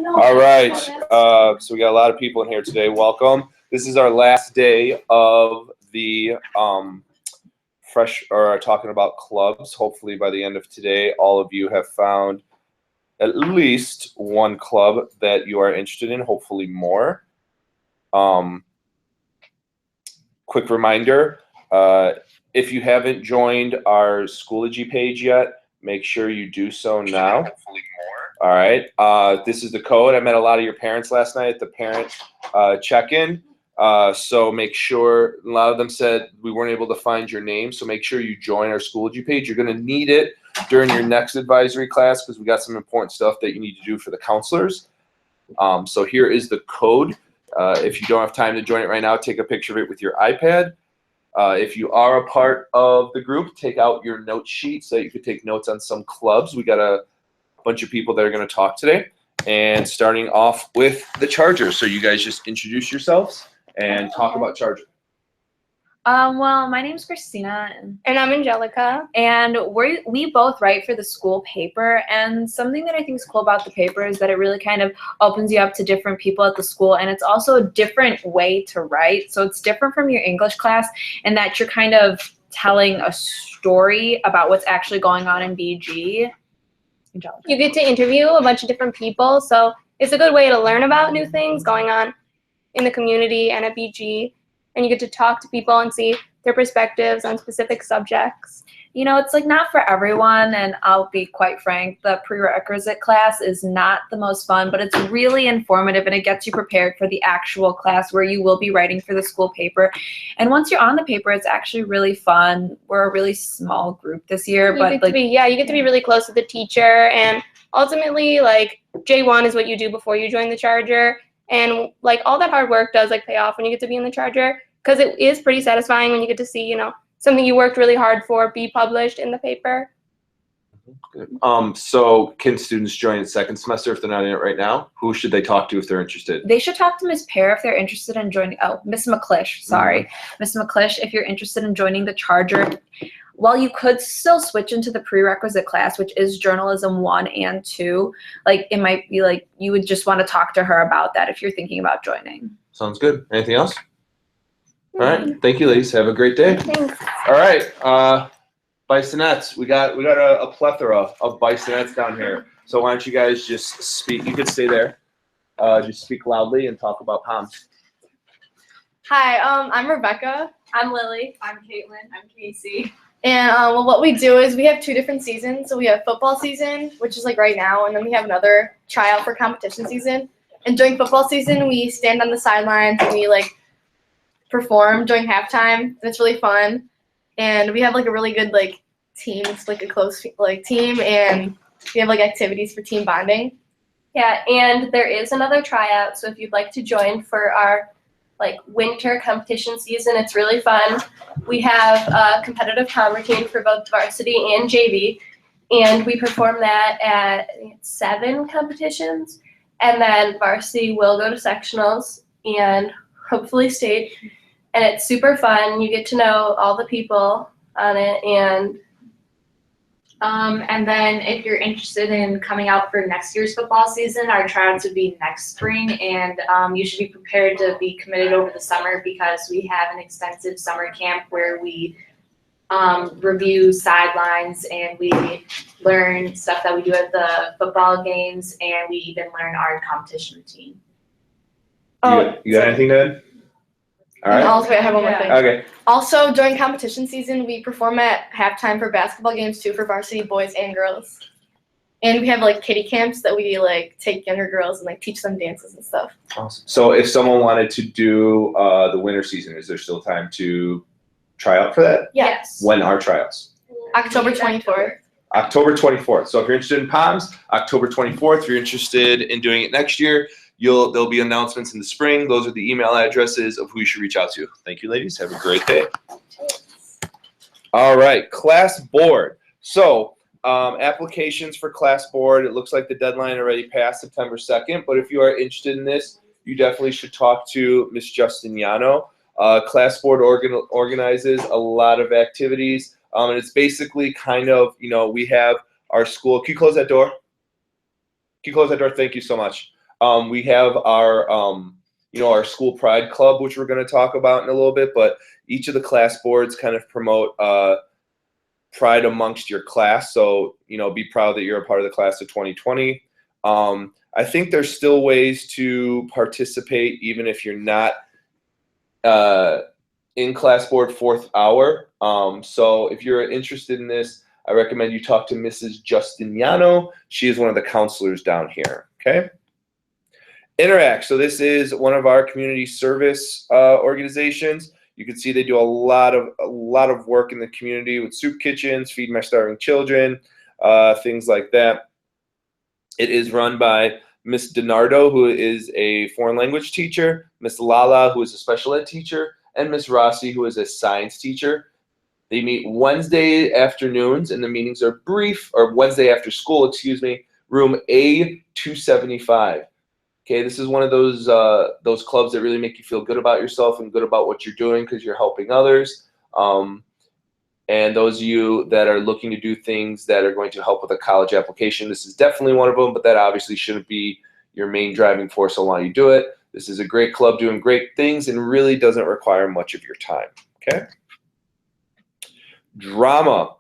All right, so we got a lot of people in here today. Welcome. This is our last day of the talking about clubs. Hopefully by the end of today, all of you have found at least one club that you are interested in, hopefully more. Quick reminder, if you haven't joined our Schoology page yet, make sure you do so now. All right, this is the code. I met a lot of your parents last night at the parent check-in. So make sure, a lot of them said we weren't able to find your name, so make sure you join our Schoology page. You're going to need it during your next advisory class because we got some important stuff that you need to do for the counselors. So here is the code. If you don't have time to join it right now, take a picture of it with your iPad. If you are a part of the group, take out your note sheet so that you could take notes on some clubs. We got a bunch of people that are going to talk today, and starting off with the Charger. So you guys just introduce yourselves and talk about Charger. Well, my name's Christina. And I'm Angelica. And we both write for the school paper. And something that I think is cool about the paper is that it really kind of opens you up to different people at the school. And it's also a different way to write. So it's different from your English class in that you're kind of telling a story about what's actually going on in BG. Angelica. You get to interview a bunch of different people. So it's a good way to learn about new things going on in the community and at BG. And you get to talk to people and see their perspectives on specific subjects. You know, it's like not for everyone, and I'll be quite frank, the prerequisite class is not the most fun, but it's really informative and it gets you prepared for the actual class where you will be writing for the school paper. And once you're on the paper, it's actually really fun. We're a really small group this year, but you get to be really close with the teacher, and ultimately, like, J1 is what you do before you join the Charger. And like all that hard work does like pay off when you get to be in the Charger, because it is pretty satisfying when you get to see, you know, something you worked really hard for be published in the paper. Good. So can students join second semester if they're not in it right now? Who should they talk to if they're interested? They should talk to Ms. Pear if they're interested in joining. Oh, Miss McClish, sorry. Miss McClish, if you're interested in joining the Charger. While you could still switch into the prerequisite class, which is journalism 1 and 2, like it might be like you would just want to talk to her about that if you're thinking about joining. Sounds good. Anything else? All right. Thank you, ladies. Have a great day. Thanks. All right. Bisonettes. We got a plethora of bisonettes down here. So why don't you guys just speak? You could stay there. Just speak loudly and talk about POMs. Hi, I'm Rebecca. I'm Lily. I'm Caitlin. I'm Casey. And well, what we do is we have 2 different seasons. So we have football season, which is like right now, and then we have another tryout for competition season. And during football season, we stand on the sidelines and we like perform during halftime. And it's really fun. And we have like a really good like team. It's like a close like team, and we have like activities for team bonding. Yeah, and there is another tryout. So if you'd like to join for our like winter competition season, it's really fun. We have a competitive com routine for both varsity and JV, and we perform that at 7 competitions, and then varsity will go to sectionals and hopefully state, and it's super fun. You get to know all the people on it, and then if you're interested in coming out for next year's football season, our tryouts would be next spring, and you should be prepared to be committed over the summer because we have an extensive summer camp where we review sidelines and we learn stuff that we do at the football games, and we even learn our competition routine. You got anything to add? All right. And also, I have one more thing. Okay. Also, during competition season, we perform at halftime for basketball games too, for varsity boys and girls. And we have like kiddie camps that we like take younger girls and like teach them dances and stuff. Awesome. So if someone wanted to do the winter season, is there still time to try out for that? Yes. When are tryouts? October 24th. October 24th. So if you're interested in POMs, October 24th. If you're interested in doing it next year, there'll be announcements in the spring. Those are the email addresses of who you should reach out to. Thank you, ladies. Have a great day. All right, class board. So applications for class board, it looks like the deadline already passed September 2nd, but if you are interested in this, you definitely should talk to Ms. Justiniano. Class board organizes a lot of activities, and it's basically kind of, you know, we have our school. Can you close that door? Can you close that door? Thank you so much. We have our, our school pride club, which we're going to talk about in a little bit, but each of the class boards kind of promote pride amongst your class. So, be proud that you're a part of the class of 2020. I think there's still ways to participate even if you're not in class board 4th hour. So if you're interested in this, I recommend you talk to Mrs. Justiniano. She is one of the counselors down here, okay? Interact. So this is one of our community service organizations. You can see they do a lot of work in the community with soup kitchens, Feed My Starving Children, things like that. It is run by Miss DiNardo, who is a foreign language teacher, Miss Lala, who is a special ed teacher, and Miss Rossi, who is a science teacher. They meet Wednesday afternoons, and the meetings are brief, or Wednesday after school, excuse me, room A275. Okay, this is one of those clubs that really make you feel good about yourself and good about what you're doing because you're helping others. And those of you that are looking to do things that are going to help with a college application, this is definitely one of them, but that obviously shouldn't be your main driving force on why you do it. This is a great club doing great things and really doesn't require much of your time, okay? Drama.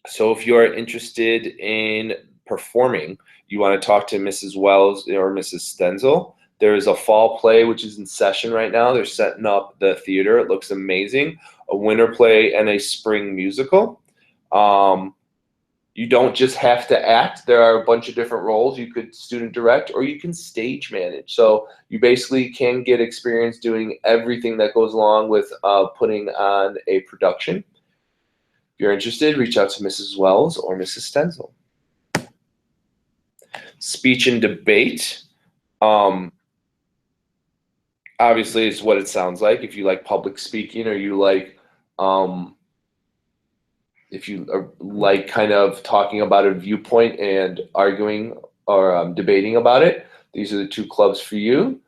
So if you're interested in performing, you want to talk to Mrs. Wells or Mrs. Stenzel. There is a fall play which is in session right now. They're setting up the theater. It looks amazing. A winter play and a spring musical. You don't just have to act. There are a bunch of different roles. You could student direct or you can stage manage. So you basically can get experience doing everything that goes along with putting on a production. If you're interested, reach out to Mrs. Wells or Mrs. Stenzel. Speech and debate. Obviously, it's what it sounds like. If you like public speaking or you like, if you like kind of talking about a viewpoint and arguing or debating about it, these are the 2 clubs for you.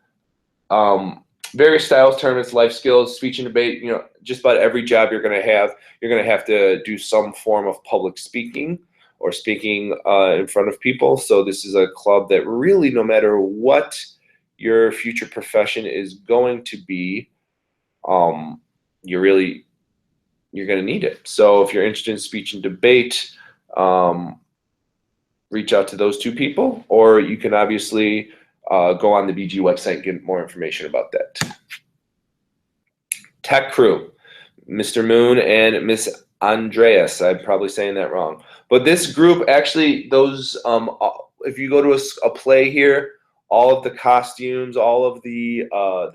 Various styles, tournaments, life skills, speech and debate, just about every job you're going to have to do some form of public speaking or speaking in front of people. So this is a club that really, no matter what your future profession is going to be, you're going to need it. So if you're interested in speech and debate, reach out to those 2 people, or you can obviously go on the BG website and get more information about that. Tech crew, Mr. Moon and Miss Andreas. I'm probably saying that wrong. But this group, actually, those if you go to a play here, all of the costumes, all of the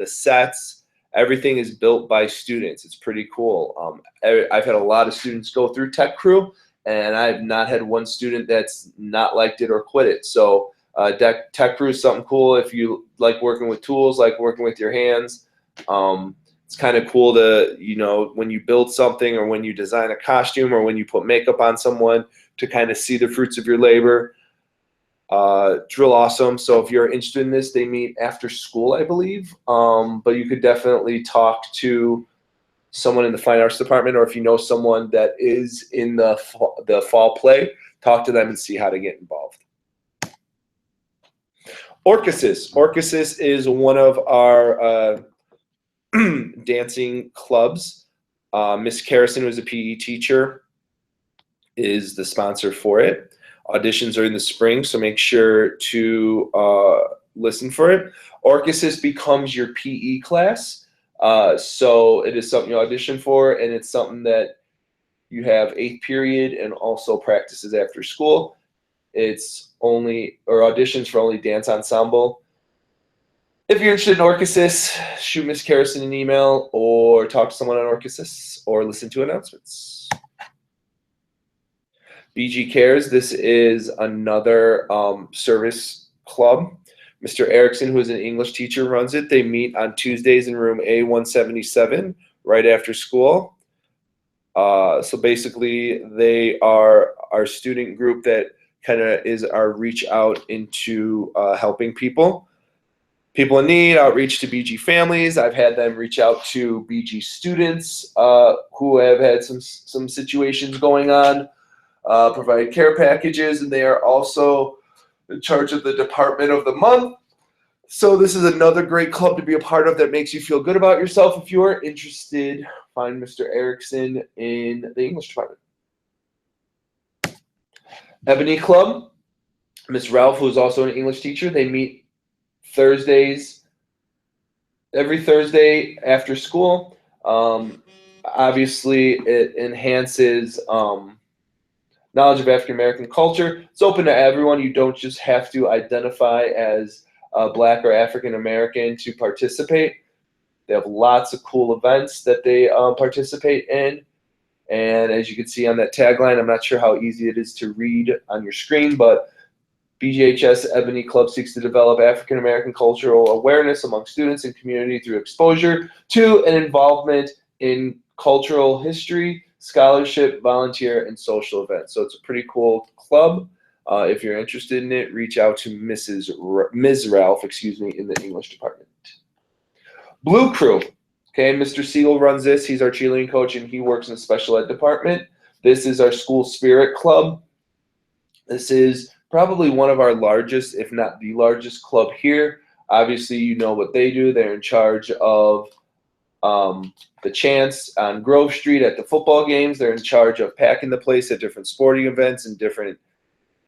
sets, everything is built by students. It's pretty cool. I've had a lot of students go through tech crew, and I've not had one student that's not liked it or quit it. So tech crew is something cool if you like working with tools, like working with your hands. It's kind of cool to, when you build something or when you design a costume or when you put makeup on someone, to kind of see the fruits of your labor. Drill awesome. So if you're interested in this, they meet after school, I believe. But you could definitely talk to someone in the fine arts department, or if you know someone that is in the fall play, talk to them and see how to get involved. Orchesis. Orchesis is one of our dancing clubs. Miss Carrison, who is a PE teacher, is the sponsor for it. Auditions are in the spring, so make sure to listen for it. Orchesis becomes your PE class, so it is something you audition for, and it's something that you have 8th period and also practices after school. It's auditions for only dance ensemble. If you're interested in Orchesis, shoot Miss Carrison an email or talk to someone on Orchesis or listen to announcements. BG Cares, this is another service club. Mr. Erickson, who is an English teacher, runs it. They meet on Tuesdays in room A177 right after school. So basically, they are our student group that kind of is our reach out into helping people. People in need, outreach to BG families. I've had them reach out to BG students who have had some situations going on, provide care packages, and they are also in charge of the Department of the Month. So this is another great club to be a part of that makes you feel good about yourself. If you are interested, find Mr. Erickson in the English department. Ebony Club, Miss Ralph, who is also an English teacher, they meet Thursdays, every Thursday after school. Obviously, it enhances knowledge of African American culture. It's open to everyone. You don't just have to identify as Black or African American to participate. They have lots of cool events that they participate in. And as you can see on that tagline, I'm not sure how easy it is to read on your screen, but BJHS Ebony Club seeks to develop African American cultural awareness among students and community through exposure to and involvement in cultural history, scholarship, volunteer, and social events. So it's a pretty cool club. If you're interested in it, reach out to Ms. Ralph, in the English department. Blue Crew. Okay, Mr. Siegel runs this. He's our cheerleading coach, and he works in the special ed department. This is our school spirit club. This is probably one of our largest, if not the largest club here. Obviously, you know what they do. They're in charge of the chants on Grove Street at the football games. They're in charge of packing the place at different sporting events and different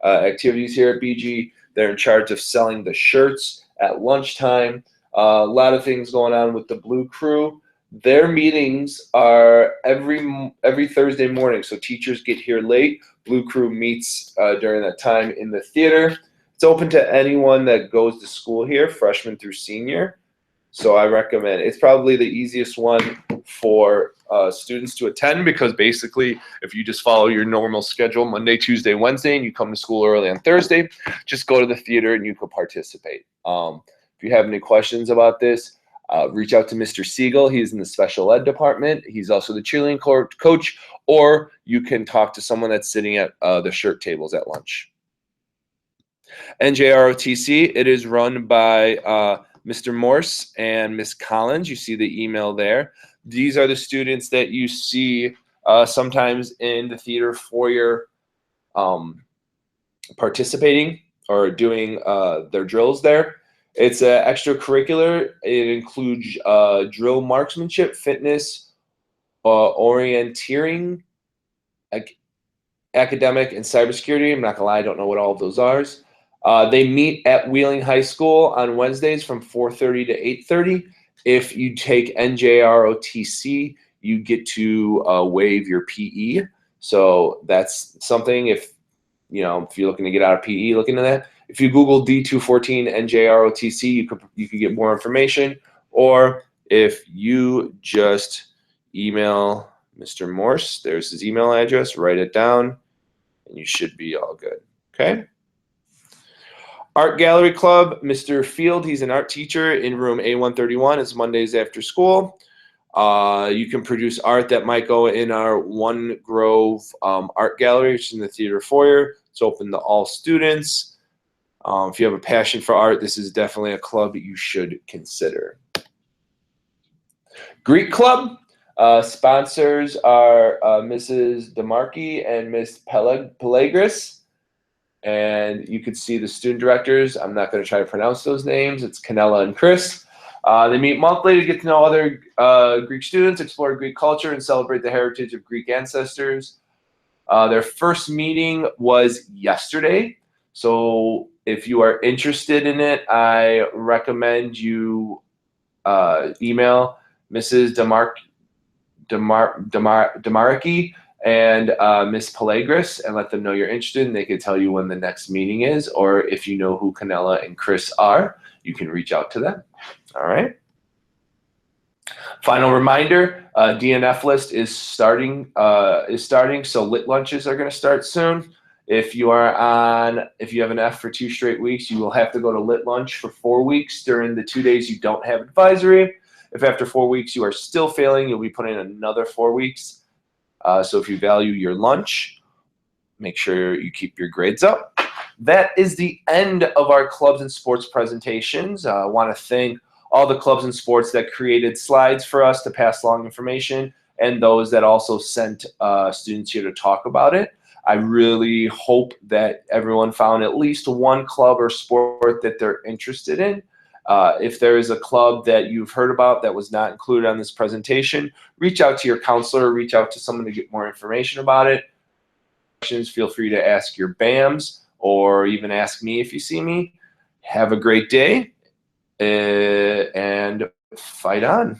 activities here at BG. They're in charge of selling the shirts at lunchtime. A lot of things going on with the Blue Crew. Their meetings are every Thursday morning, so teachers get here late. Blue Crew meets during that time in the theater. It's open to anyone that goes to school here, freshman through senior. So I recommend it. It's probably the easiest one for students to attend, because basically if you just follow your normal schedule, Monday, Tuesday, Wednesday, and you come to school early on Thursday, just go to the theater and you can participate. If you have any questions about this, reach out to Mr. Siegel. He's in the special ed department. He's also the cheerleading coach, or you can talk to someone that's sitting at the shirt tables at lunch. NJROTC, it is run by Mr. Morse and Miss Collins. You see the email there. These are the students that you see sometimes in the theater foyer participating or doing their drills there. It's extracurricular. It includes drill marksmanship, fitness, orienteering, academic, and cybersecurity. I'm not gonna lie, I don't know what all of those are. They meet at Wheeling High School on Wednesdays from 4:30 to 8:30. If you take NJROTC, you get to waive your PE. So that's something, if you're looking to get out of PE, look into that. If you Google D214 NJROTC, you could get more information. Or if you just email Mr. Morse, there's his email address, write it down, and you should be all good. Okay? Art Gallery Club, Mr. Field, he's an art teacher in room A131. It's Mondays after school. You can produce art that might go in our One Grove Art Gallery, which is in the theater foyer. It's open to all students. If you have a passion for art, this is definitely a club that you should consider. Greek Club, sponsors are Mrs. DeMarchi and Miss Pelagris. And you can see the student directors. I'm not going to try to pronounce those names. It's Canella and Chris. They meet monthly to get to know other Greek students, explore Greek culture, and celebrate the heritage of Greek ancestors. Their first meeting was yesterday. So if you are interested in it, I recommend you email Mrs. DeMarchi and Miss Pelagris and let them know you're interested, and they can tell you when the next meeting is. Or if you know who Canella and Chris are, you can reach out to them. All right. Final reminder, DNF list is starting, so lit lunches are going to start soon. If you have an F for 2 straight weeks, you will have to go to lit lunch for 4 weeks during the 2 days you don't have advisory. If after 4 weeks you are still failing, you'll be put in another 4 weeks. So if you value your lunch, make sure you keep your grades up. That is the end of our clubs and sports presentations. I want to thank all the clubs and sports that created slides for us to pass along information, and those that also sent students here to talk about it. I really hope that everyone found at least one club or sport that they're interested in. If there is a club that you've heard about that was not included on this presentation, reach out to your counselor, reach out to someone to get more information about it. Questions, feel free to ask your BAMs or even ask me if you see me. Have a great day and fight on.